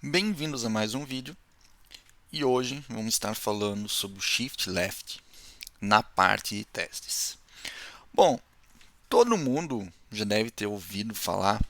Bem-vindos a mais um vídeo e hoje vamos estar falando sobre o Shift Left na parte de testes. Bom, todo mundo já deve ter ouvido falar,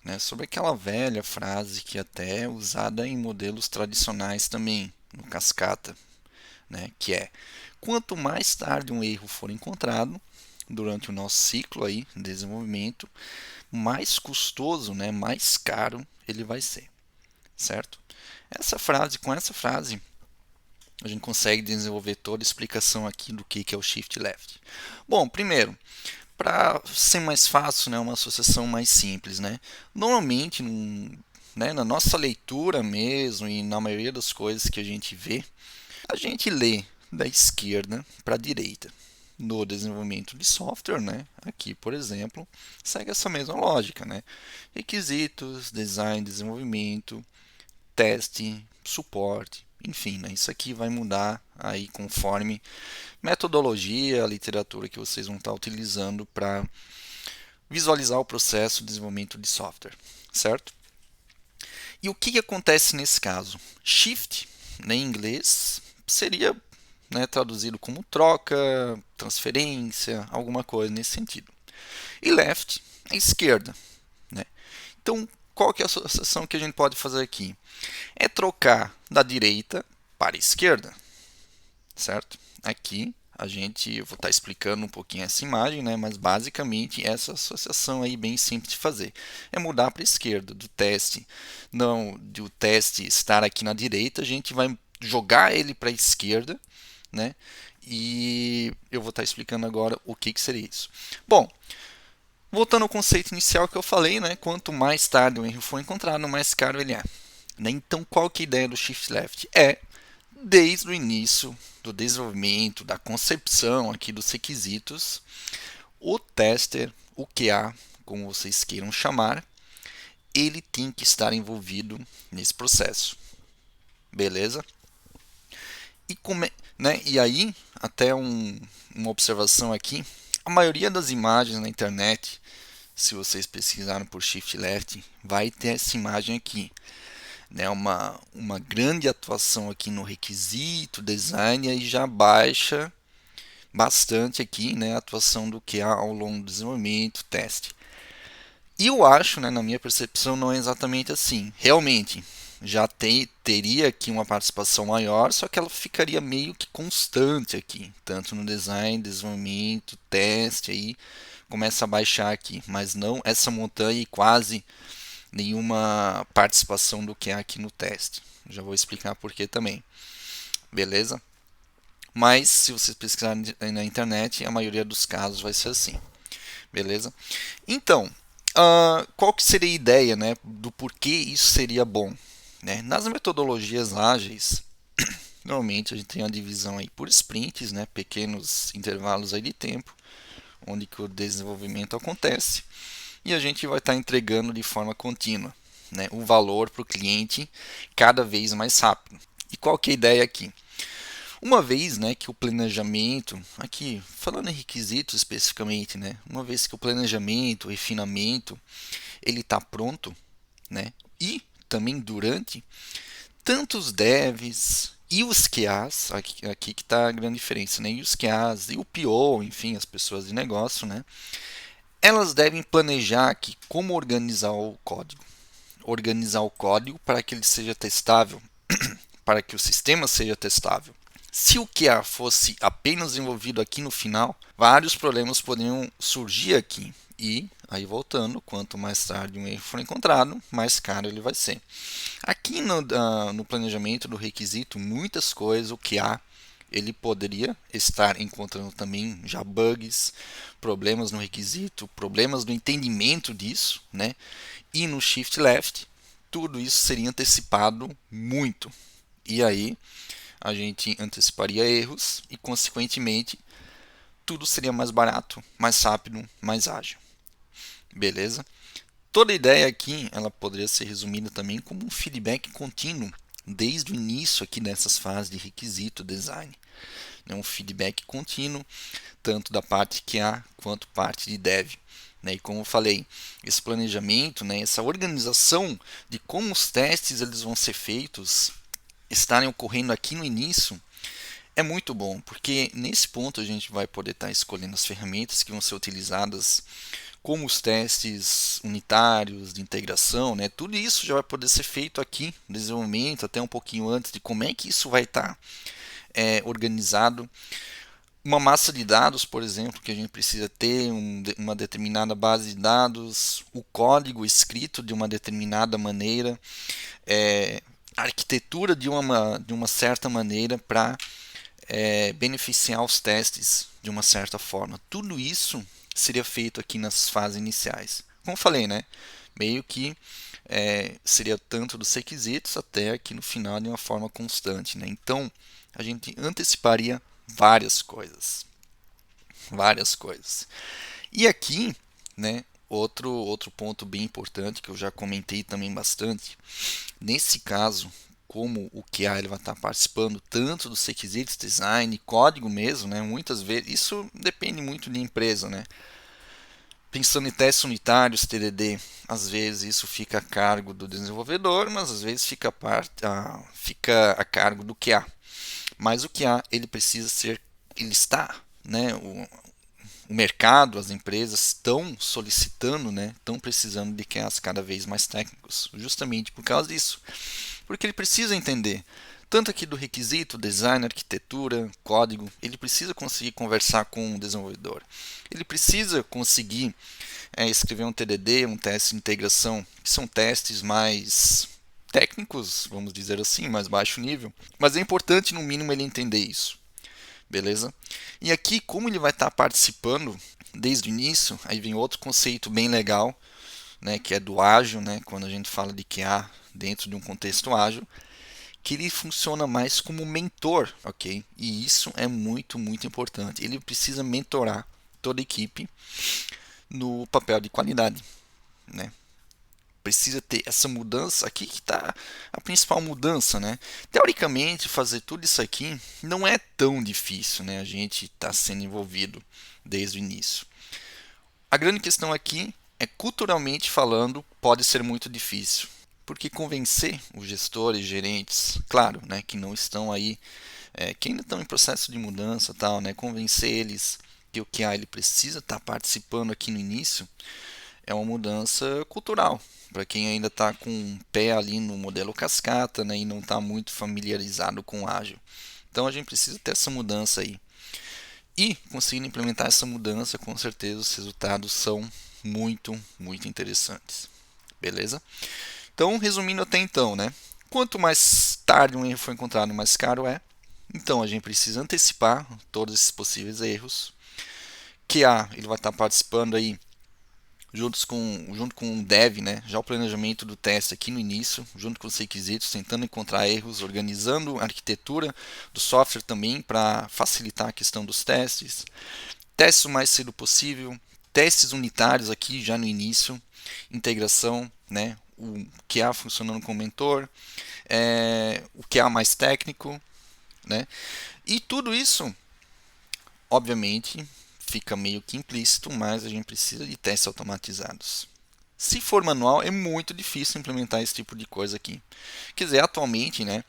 né, sobre aquela velha frase que até é usada em modelos tradicionais também, no Cascata, né, que é: quanto mais tarde um erro for encontrado durante o nosso ciclo aí de desenvolvimento, mais custoso, né, mais caro ele vai ser, certo? Com essa frase, a gente consegue desenvolver toda a explicação aqui do que é o Shift Left. Bom, primeiro, para ser mais fácil, né, uma associação mais simples, né? Normalmente, na nossa leitura mesmo e na maioria das coisas que a gente vê, a gente lê da esquerda para a direita. No desenvolvimento de software, né? Aqui, por exemplo, segue essa mesma lógica, né? Requisitos, design, desenvolvimento, teste, suporte, enfim, né? Isso aqui vai mudar aí conforme metodologia, a literatura que vocês vão estar utilizando para visualizar o processo de desenvolvimento de software, certo? E o que acontece nesse caso? Shift, né, em inglês, seria, né, traduzido como troca, transferência, alguma coisa nesse sentido. E left é esquerda, né? Então, qual que é a associação que a gente pode fazer aqui? É trocar da direita para a esquerda, certo? Aqui eu vou estar explicando um pouquinho essa imagem, né? Mas basicamente essa associação aí bem simples de fazer é mudar para a esquerda do teste, não do teste estar aqui na direita, a gente vai jogar ele para a esquerda, né? E eu vou estar explicando agora o que seria isso. Bom, voltando ao conceito inicial que eu falei, né? Quanto mais tarde o erro for encontrado, mais caro ele é. Né? Então, qual que é a ideia do Shift Left? Desde o início do desenvolvimento, da concepção aqui dos requisitos, o tester, o QA, como vocês queiram chamar, ele tem que estar envolvido nesse processo. Beleza? E aí, até uma observação aqui, a maioria das imagens na internet, se vocês pesquisarem por Shift Left, vai ter essa imagem aqui, né, uma grande atuação aqui no requisito, design, e aí já baixa bastante aqui, né, a atuação do QA ao longo do desenvolvimento, teste. E eu acho, né, na minha percepção, não é exatamente assim. Realmente, teria aqui uma participação maior, só que ela ficaria meio que constante aqui, tanto no design, desenvolvimento, teste, aí começa a baixar aqui, mas não essa montanha e quase nenhuma participação do QA aqui no teste. Já vou explicar por que também. Beleza? Mas se vocês pesquisarem na internet, a maioria dos casos vai ser assim. Beleza? Então, qual que seria a ideia, né, do porquê isso seria bom? Né? Nas metodologias ágeis, normalmente a gente tem a divisão aí por sprints, né, pequenos intervalos aí de tempo, onde que o desenvolvimento acontece, e a gente vai estar entregando de forma contínua, né, o valor para o cliente cada vez mais rápido. E qual que é a ideia aqui? Uma vez, né, que o planejamento, aqui falando em requisitos especificamente, né, uma vez que o planejamento, o refinamento, ele está pronto, né, e também durante, tanto os devs e os QAs, aqui que está a grande diferença, né, e os QAs e o PO, enfim, as pessoas de negócio, né, elas devem planejar aqui como organizar o código para que ele seja testável, para que o sistema seja testável. Se o QA fosse apenas envolvido aqui no final, vários problemas poderiam surgir aqui. E, aí voltando, quanto mais tarde um erro for encontrado, mais caro ele vai ser. Aqui no planejamento do requisito, muitas coisas o QA ele poderia estar encontrando também já bugs, problemas no requisito, problemas no entendimento disso, né? E no Shift Left, tudo isso seria antecipado muito. E aí a gente anteciparia erros e, consequentemente, tudo seria mais barato, mais rápido, mais ágil. Beleza? Toda a ideia aqui ela poderia ser resumida também como um feedback contínuo desde o início aqui dessas fases de requisito design. Um feedback contínuo, tanto da parte QA quanto parte de dev. né? E como eu falei, esse planejamento, né, essa organização de como os testes eles vão ser feitos, estarem ocorrendo aqui no início, é muito bom, porque nesse ponto a gente vai poder estar escolhendo as ferramentas que vão ser utilizadas, como os testes unitários de integração, né? Tudo isso já vai poder ser feito aqui no desenvolvimento, até um pouquinho antes de como é que isso vai estar organizado. Uma massa de dados, por exemplo, que a gente precisa ter uma determinada base de dados, o código escrito de uma determinada maneira, a arquitetura de uma certa maneira para beneficiar os testes de uma certa forma. Tudo isso seria feito aqui nas fases iniciais. Como eu falei, né? Meio que seria tanto dos requisitos até aqui no final de uma forma constante, né? Então a gente anteciparia várias coisas, várias coisas. E aqui, né? Outro ponto bem importante que eu já comentei também bastante. Nesse caso, como o QA ele vai estar participando tanto dos requisitos, design, código mesmo, né? Muitas vezes isso depende muito de empresa, né? Pensando em testes unitários, TDD, às vezes isso fica a cargo do desenvolvedor, mas às vezes fica a cargo do QA. Mas o QA ele precisa ser, ele está, né? O mercado, as empresas estão solicitando, né? Estão precisando de QAs cada vez mais técnicos, justamente por causa disso. Porque ele precisa entender tanto aqui do requisito, design, arquitetura, código, ele precisa conseguir conversar com o desenvolvedor. Ele precisa conseguir escrever um TDD, um teste de integração, que são testes mais técnicos, vamos dizer assim, mais baixo nível. Mas é importante, no mínimo, ele entender isso. Beleza? E aqui, como ele vai estar participando desde o início, aí vem outro conceito bem legal, né, que é do ágil, né, quando a gente fala de QA dentro de um contexto ágil, que ele funciona mais como mentor, ok? E isso é muito, muito importante. Ele precisa mentorar toda a equipe no papel de qualidade, né? Precisa ter essa mudança aqui que está a principal mudança, né? Teoricamente, fazer tudo isso aqui não é tão difícil, né? A gente está sendo envolvido desde o início. A grande questão aqui é, culturalmente falando, pode ser muito difícil, porque convencer os gestores, gerentes, claro, né, que não estão aí, que ainda estão em processo de mudança, tal, né, convencer eles que o QA ele precisa estar participando aqui no início, é uma mudança cultural. Para quem ainda está com um pé ali no modelo cascata, né, e não está muito familiarizado com o ágil. Então a gente precisa ter essa mudança aí. E conseguindo implementar essa mudança, com certeza os resultados são muito, muito interessantes. Beleza? Então, resumindo até então, né? Quanto mais tarde um erro for encontrado, mais caro é. Então, a gente precisa antecipar todos esses possíveis erros. QA, ele vai estar participando aí junto com o dev, né? Já o planejamento do teste aqui no início, junto com os requisitos, tentando encontrar erros, organizando a arquitetura do software também para facilitar a questão dos testes. Testes o mais cedo possível, testes unitários aqui já no início, integração, né? O QA funcionando como mentor, o QA mais técnico, né? E tudo isso, obviamente, fica meio que implícito, mas a gente precisa de testes automatizados. Se for manual, é muito difícil implementar esse tipo de coisa aqui. Quer dizer, atualmente, né,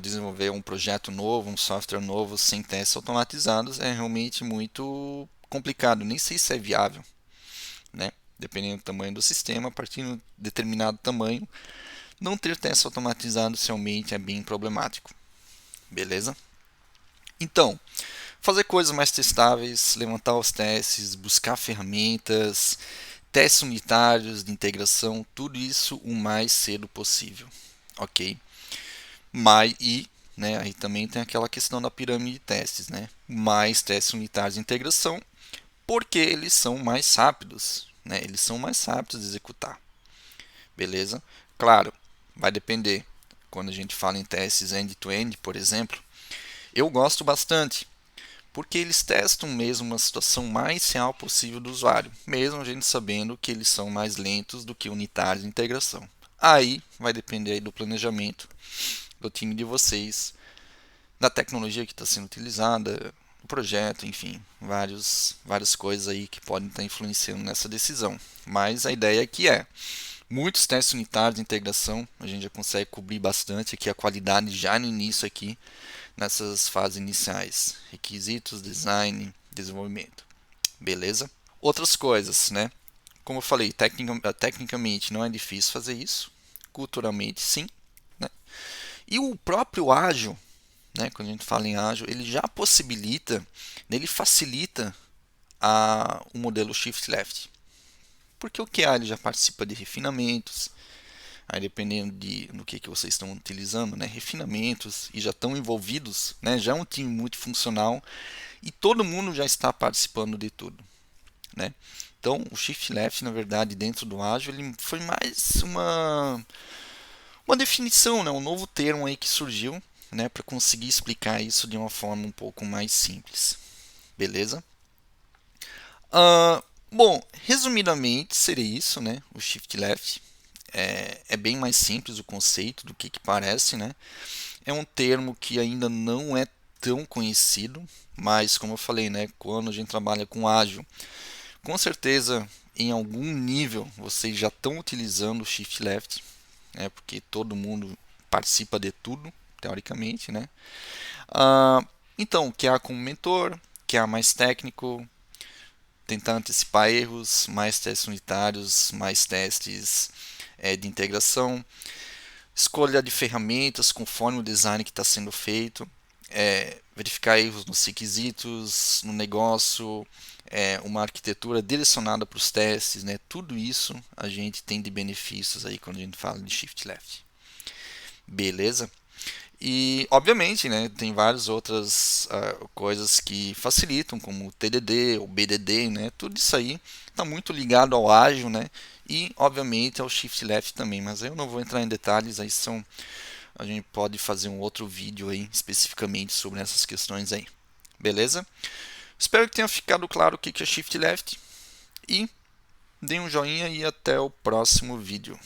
desenvolver um projeto novo, um software novo sem testes automatizados é realmente muito complicado. Nem sei se é viável, né? Dependendo do tamanho do sistema, a partir de um determinado tamanho, não ter testes automatizados realmente é bem problemático. Beleza? Então, fazer coisas mais testáveis, levantar os testes, buscar ferramentas, testes unitários de integração, tudo isso o mais cedo possível, ok? Mas né, aí também tem aquela questão da pirâmide de testes, né? Mais testes unitários de integração, porque eles são mais rápidos, né? Eles são mais rápidos de executar, beleza? Claro, vai depender. Quando a gente fala em testes end-to-end, por exemplo, eu gosto bastante, porque eles testam mesmo uma situação mais real possível do usuário, mesmo a gente sabendo que eles são mais lentos do que unitários de integração. Aí vai depender aí do planejamento do time de vocês, da tecnologia que está sendo utilizada, no projeto, enfim, várias coisas aí que podem estar influenciando nessa decisão. Mas a ideia aqui é muitos testes unitários de integração, a gente já consegue cobrir bastante aqui a qualidade já no início aqui, nessas fases iniciais, requisitos, design, desenvolvimento, beleza? Outras coisas, né? Como eu falei, tecnicamente não é difícil fazer isso, culturalmente sim, né? E o próprio ágil, né, quando a gente fala em ágil, ele já possibilita, ele facilita o modelo Shift Left. Porque o QA ele já participa de refinamentos, aí dependendo do que vocês estão utilizando, né, refinamentos e já estão envolvidos, né, já é um time multifuncional e todo mundo já está participando de tudo, né? Então, o Shift Left, na verdade, dentro do Ágil, ele foi mais uma definição, né, um novo termo aí que surgiu, né, para conseguir explicar isso de uma forma um pouco mais simples, beleza? Bom, resumidamente seria isso, né? O Shift Left é bem mais simples o conceito do que parece, né? É um termo que ainda não é tão conhecido, mas como eu falei, né? Quando a gente trabalha com ágil, com certeza em algum nível vocês já estão utilizando o Shift Left, né? Porque todo mundo participa de tudo, teoricamente, né? Então, QA como mentor, QA mais técnico, tentar antecipar erros, mais testes unitários, mais testes de integração, escolha de ferramentas conforme o design que está sendo feito, verificar erros nos requisitos, no negócio, uma arquitetura direcionada para os testes, né? Tudo isso a gente tem de benefícios aí quando a gente fala de Shift Left. Beleza? E, obviamente, né, tem várias outras coisas que facilitam, como o TDD, o BDD, né, tudo isso aí está muito ligado ao ágil, né, e, obviamente, ao Shift Left também, mas eu não vou entrar em detalhes, a gente pode fazer um outro vídeo aí, especificamente sobre essas questões aí, beleza? Espero que tenha ficado claro o que é Shift Left, e dê um joinha e até o próximo vídeo.